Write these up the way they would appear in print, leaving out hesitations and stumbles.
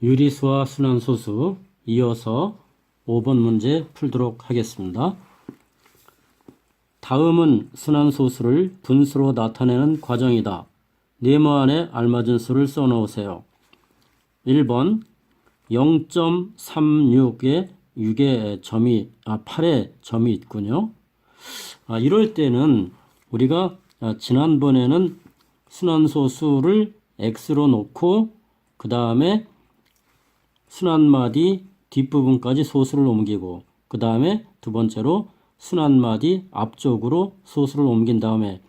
유리수와 순환소수 이어서 5번 문제 풀도록 하겠습니다. 다음은 순환소수를 분수로 나타내는 과정이다. 네모 안에 알맞은 수를 써놓으세요. 1번 0.36에 8에 점이 있군요. 이럴 때는 우리가 지난번에는 순환소수를 x로 놓고 그 다음에 순환마디 뒷부분까지 소수를 옮기고 그 다음에 두 번째로 순환마디 앞쪽으로 소수를 옮긴 다음에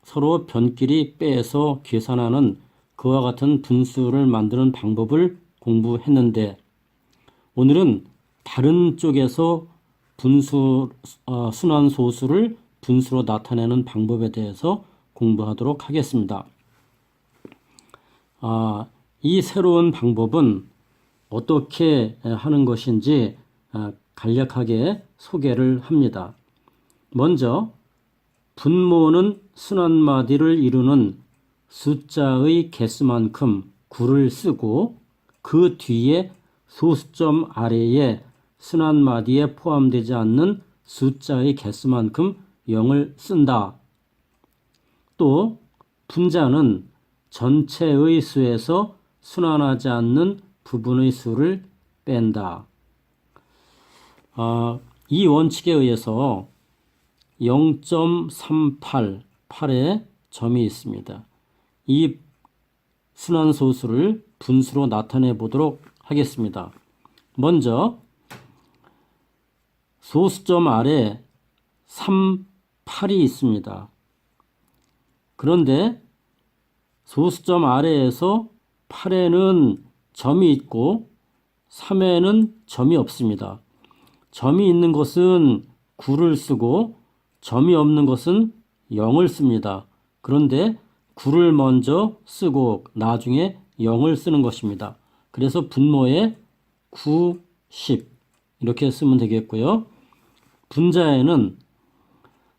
서로 변끼리 빼서 계산하는 그와 같은 분수를 만드는 방법을 공부했는데 오늘은 다른 쪽에서 순환소수를 분수로 나타내는 방법에 대해서 공부하도록 하겠습니다. 이 새로운 방법은 어떻게 하는 것인지 간략하게 소개를 합니다. 먼저 분모는 순환마디를 이루는 숫자의 개수만큼 9를 쓰고 그 뒤에 소수점 아래에 순환마디에 포함되지 않는 숫자의 개수만큼 0을 쓴다. 또 분자는 전체의 수에서 순환하지 않는 부분의 수를 뺀다. 이 원칙에 의해서 0.38, 8에 점이 있습니다. 이 순환소수를 분수로 나타내 보도록 하겠습니다. 먼저 소수점 아래 3, 8이 있습니다. 그런데 소수점 아래에서 8에는 점이 있고 3에는 점이 없습니다. 점이 있는 것은 9를 쓰고 점이 없는 것은 0을 씁니다. 그런데 9를 먼저 쓰고 나중에 0을 쓰는 것입니다. 그래서 분모에 9, 10 이렇게 쓰면 되겠고요. 분자에는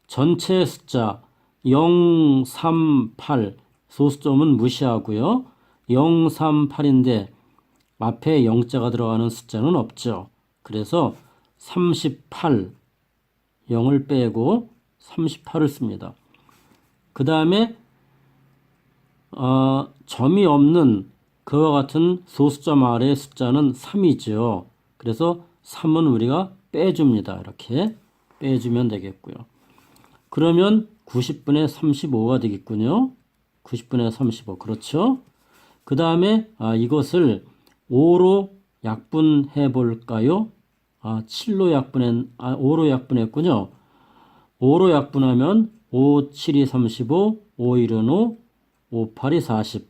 전체 숫자 0, 3, 8 소수점은 무시하고요. 0, 3, 8인데 앞에 0자가 들어가는 숫자는 없죠. 그래서 38, 0을 빼고 38을 씁니다. 그 다음에 점이 없는 그와 같은 소수점 아래의 숫자는 3이죠. 그래서 3은 우리가 빼줍니다. 이렇게 빼주면 되겠고요. 그러면 90분의 35가 되겠군요. 90분의 35 그렇죠? 그 다음에 이것을 5로 약분해 볼까요? 5로 약분했군요. 5로 약분하면 5, 7이 35, 5, 1은 5, 5, 8이 40.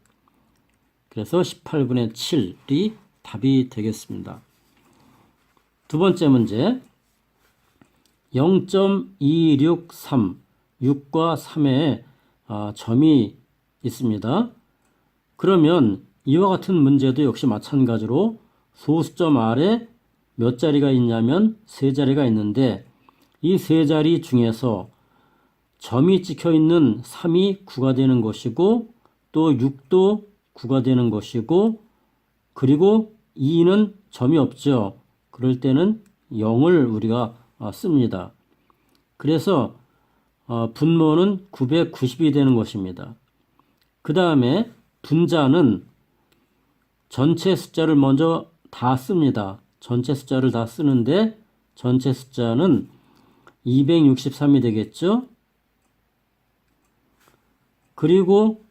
그래서 18분의 7이 답이 되겠습니다. 두 번째 문제 0.263, 6과 3에 점이 있습니다. 그러면 이와 같은 문제도 역시 마찬가지로 소수점 아래 몇 자리가 있냐면 세 자리가 있는데 이 세 자리 중에서 점이 찍혀 있는 3이 9가 되는 것이고 또 6도 9가 되는 것이고 그리고 2는 점이 없죠. 그럴 때는 0을 우리가 씁니다. 그래서 분모는 990이 되는 것입니다. 그 다음에 분자는 전체 숫자를 먼저 다 씁니다. 전체 숫자를 다 쓰는데 전체 숫자는 263이 되겠죠. 그리고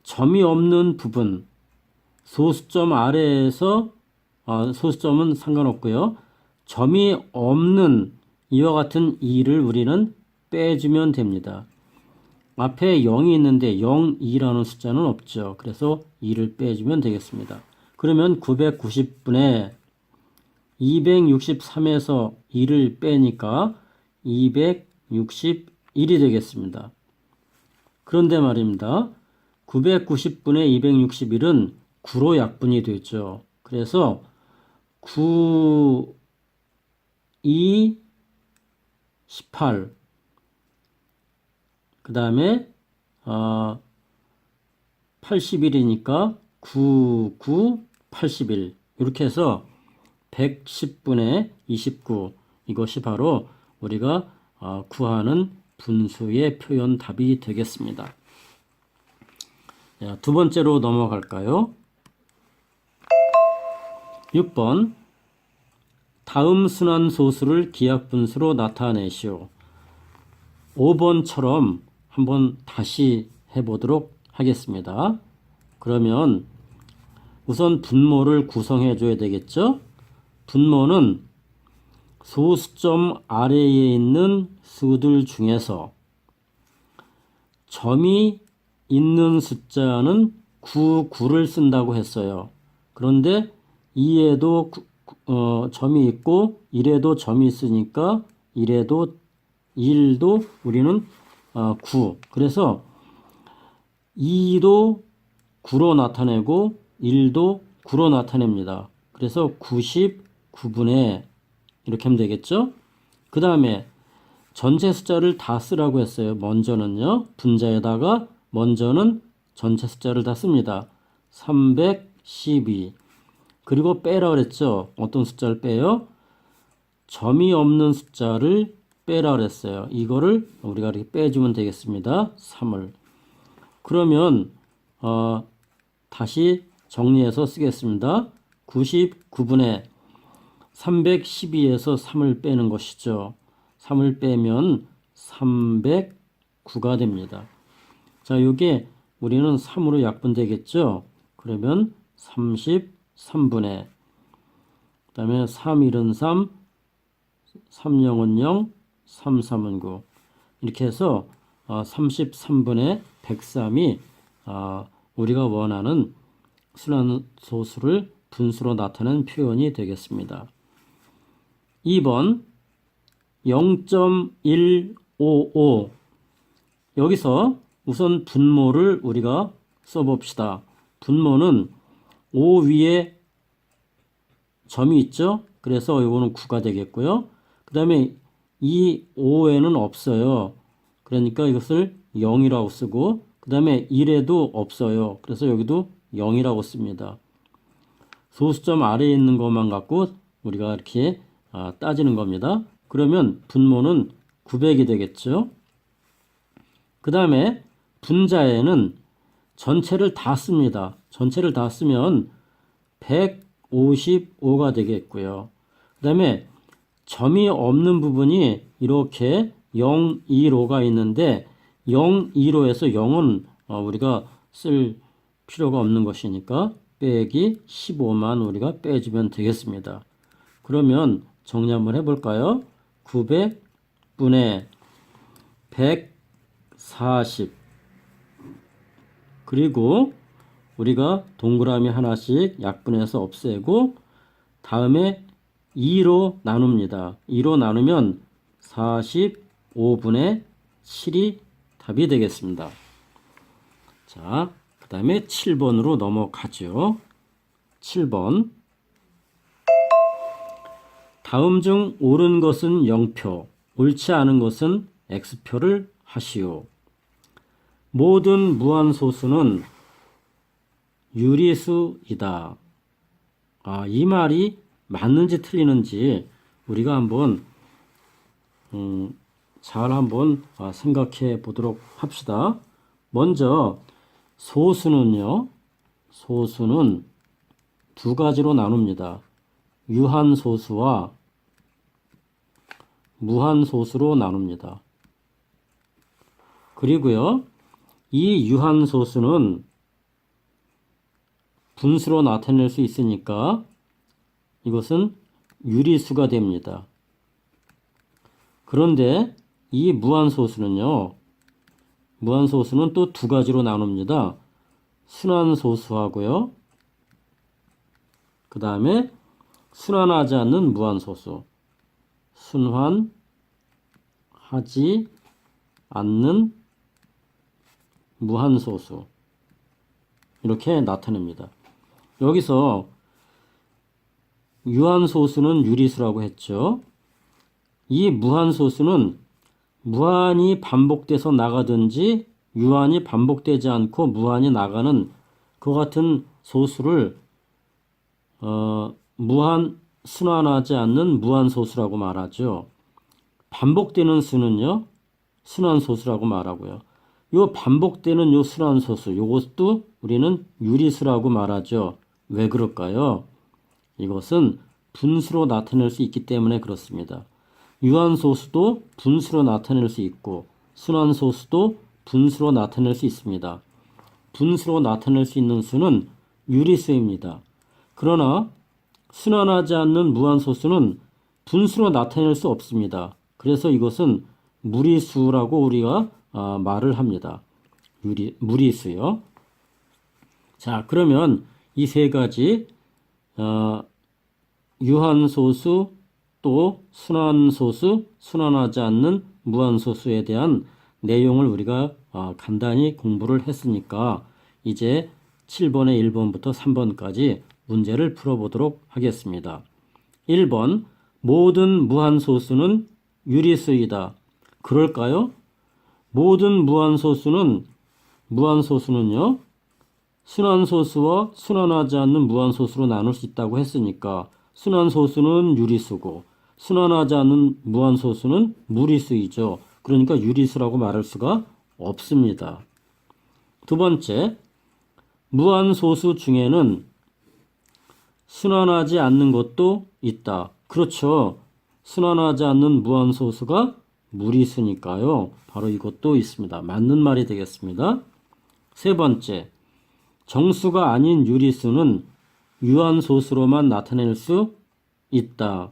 점이 없는 부분 소수점 아래에서 소수점은 상관없고요. 점이 없는 이와 같은 2를 우리는 빼주면 됩니다. 앞에 0이 있는데 0, 2라는 숫자는 없죠. 그래서 2를 빼주면 되겠습니다. 그러면 990분의 263에서 2를 빼니까 261이 되겠습니다. 그런데 말입니다. 990분의 261은 9로 약분이 되죠. 그래서 9, 2, 18 그 다음에 81이니까 9, 9, 81 이렇게 해서 110분의 29 이것이 바로 우리가 구하는 분수의 표현 답이 되겠습니다. 자, 두 번째로 넘어갈까요? 6번 다음 순환소수를 기하분수로 나타내시오. 5번처럼 한번 다시 해보도록 하겠습니다. 그러면 우선 분모를 구성해 줘야 되겠죠? 분모는 소수점 아래에 있는 수들 중에서 점이 있는 숫자는 9, 9를 쓴다고 했어요. 그런데 2에도 점이 있고 1에도 점이 있으니까 1에도 우리는 9. 그래서 2도 9로 나타내고 1도 9로 나타냅니다. 그래서 99분의 이렇게 하면 되겠죠? 그 다음에 전체 숫자를 다 쓰라고 했어요. 먼저는요. 분자에다가 먼저는 전체 숫자를 다 씁니다. 312. 그리고 빼라 그랬죠. 어떤 숫자를 빼요? 점이 없는 숫자를 빼라 그랬어요. 이거를 우리가 이렇게 빼주면 되겠습니다. 3을. 그러면 다시 정리해서 쓰겠습니다. 99분의 312에서 3을 빼는 것이죠. 3을 빼면 309가 됩니다. 자, 요게 우리는 3으로 약분되겠죠. 그러면 33분의 그 다음에 3일은 3, 30은 0, 33은 9 이렇게 해서 33분의 103이 우리가 원하는 순환소수를 분수로 나타낸 표현이 되겠습니다. 2번 0.155 여기서 우선 분모를 우리가 써봅시다. 분모는 5 위에 점이 있죠. 그래서 이거는 9가 되겠고요. 그 다음에 이 5에는 없어요. 그러니까 이것을 0이라고 쓰고 그 다음에 1에도 없어요. 그래서 여기도 0이라고 씁니다. 소수점 아래에 있는 것만 갖고 우리가 이렇게 따지는 겁니다. 그러면 분모는 900이 되겠죠. 그 다음에 분자에는 전체를 다 씁니다. 전체를 다 쓰면 155가 되겠고요. 그 다음에 점이 없는 부분이 이렇게 0, 2로가 있는데 0, 2로에서 0은 우리가 쓸 필요가 없는 것이니까 빼기 15만 우리가 빼주면 되겠습니다. 그러면 정리 한번 해볼까요? 900분의 140 그리고 우리가 동그라미 하나씩 약분해서 없애고 다음에 2로 나눕니다. 2로 나누면 45분의 7이 답이 되겠습니다. 자, 그 다음에 7번으로 넘어가죠. 7번 다음 중 옳은 것은 0표, 옳지 않은 것은 X표를 하시오. 모든 무한소수는 유리수이다. 이 말이 맞는지 틀리는지 우리가 한번 잘 한번 생각해 보도록 합시다. 먼저 소수는요. 소수는 두 가지로 나눕니다. 유한소수와 무한소수로 나눕니다. 그리고요. 이 유한소수는 분수로 나타낼 수 있으니까 이것은 유리수가 됩니다. 그런데 이 무한소수는요. 무한소수는 또 두 가지로 나눕니다. 순환소수하고요. 그 다음에 순환하지 않는 무한소수. 순환하지 않는 무한소수. 이렇게 나타냅니다. 여기서 유한소수는 유리수라고 했죠. 이 무한소수는 무한히 반복돼서 나가든지 유한히 반복되지 않고 무한히 나가는 그 같은 소수를 무한 순환하지 않는 무한소수라고 말하죠. 반복되는 수는요, 순환소수라고 말하고요. 요 반복되는 요 순환소수, 요것도 우리는 유리수라고 말하죠. 왜 그럴까요? 이것은 분수로 나타낼 수 있기 때문에 그렇습니다. 유한소수도 분수로 나타낼 수 있고 순환소수도 분수로 나타낼 수 있습니다. 분수로 나타낼 수 있는 수는 유리수입니다. 그러나 순환하지 않는 무한소수는 분수로 나타낼 수 없습니다. 그래서 이것은 무리수라고 우리가 말을 합니다. 무리수요. 자, 그러면 이 세 가지 유한소수 또 순환소수, 순환하지 않는 무한소수에 대한 내용을 우리가 간단히 공부를 했으니까 이제 7번에 1번부터 3번까지 문제를 풀어보도록 하겠습니다. 1번 모든 무한소수는 유리수이다. 그럴까요? 모든 무한소수는요. 순환소수와 순환하지 않는 무한소수로 나눌 수 있다고 했으니까 순환소수는 유리수고 순환하지 않는 무한소수는 무리수이죠. 그러니까 유리수라고 말할 수가 없습니다. 두 번째, 무한소수 중에는 순환하지 않는 것도 있다. 그렇죠. 순환하지 않는 무한소수가 무리수니까요. 바로 이것도 있습니다. 맞는 말이 되겠습니다. 세 번째, 정수가 아닌 유리수는 유한소수로만 나타낼 수 있다.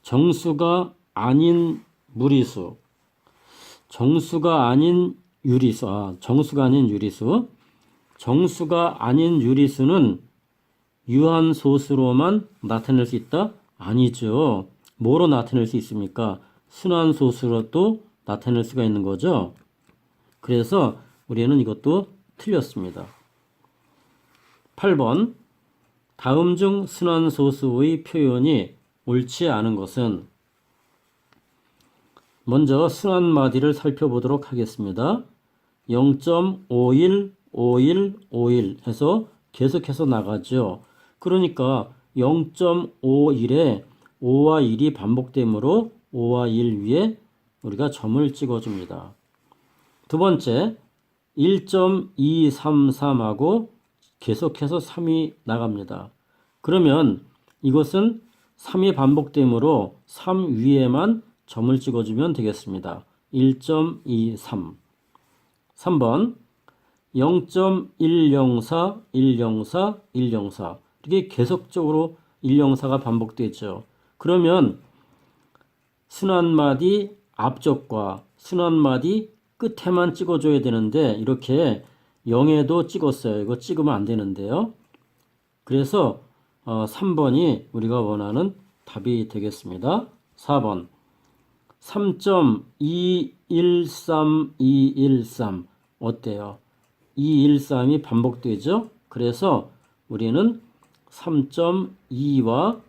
정수가 아닌 무리수, 정수가 아닌 유리수, 정수가 아닌 유리수는 유한소수로만 나타낼 수 있다? 아니죠. 뭐로 나타낼 수 있습니까? 순환소수로도 나타낼 수가 있는 거죠. 그래서 우리는 이것도 틀렸습니다. 8번 다음 중 순환소수의 표현이 옳지 않은 것은 먼저 순환마디를 살펴보도록 하겠습니다. 0.51, 51, 51 해서 계속해서 나가죠. 그러니까 0.51에 5와 1이 반복되므로 5와 1 위에 우리가 점을 찍어줍니다. 두 번째 1.233하고 계속해서 3이 나갑니다. 그러면 이것은 3이 반복되므로 3 위에만 점을 찍어주면 되겠습니다. 1.23 3번 0.104, 104, 104 이렇게 계속적으로 104가 반복되죠. 그러면 순환마디 앞쪽과 순환마디 끝에만 찍어줘야 되는데 이렇게 0에도 찍었어요. 이거 찍으면 안 되는데요. 그래서 3번이 우리가 원하는 답이 되겠습니다. 4번 3.213213 어때요? 213이 반복되죠? 그래서 우리는 3.2와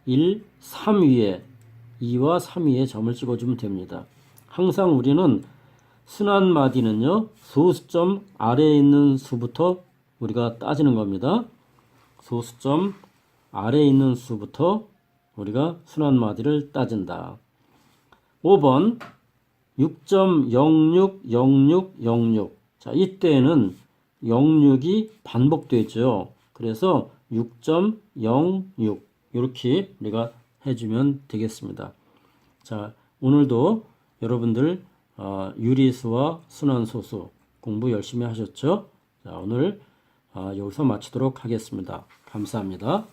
1, 3 위에 2와 3 위에 점을 찍어주면 됩니다. 항상 우리는 순환마디는요. 소수점 아래에 있는 수부터 우리가 따지는 겁니다. 소수점 아래에 있는 수부터 우리가 순환마디를 따진다. 5번 6.060606 자, 이때는 06이 반복되죠. 그래서 6.06 이렇게 우리가 해주면 되겠습니다. 자, 오늘도 여러분들 유리수와 순환소수 공부 열심히 하셨죠? 자, 오늘 여기서 마치도록 하겠습니다. 감사합니다.